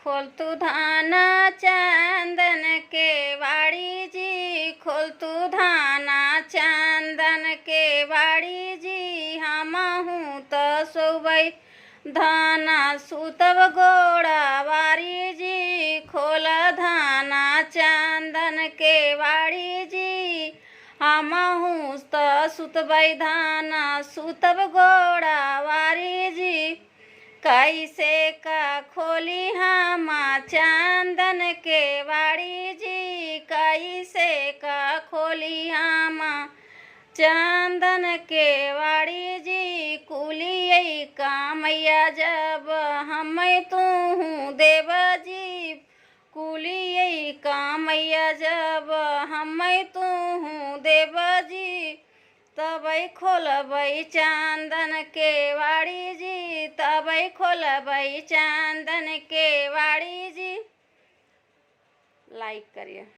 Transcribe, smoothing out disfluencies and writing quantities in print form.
खोलतू धाना चंदन के वाड़ी जी, खोलतू धाना चंदन के वाड़ी जी। हमहूँ तो सोबई धाना सुतब गोड़ा वारी जी, खोल धाना चंदन के वाड़ी जी। हमहूँ तो सुतबै धाना सुतब गोड़ा वारी जी। कैसे का खोली हम चंदन के वाड़ी जी, कैसे का खोली हम चंदन के वाड़ी जी। कुलियै कामैया जब हम तू देव जी, कुलियै कामैया जब हम तू देव जी। तबै खोलबै चंदन के वाड़ी जी, तबै खोलबै चंदन के वाड़ी जी। लाइक करिए।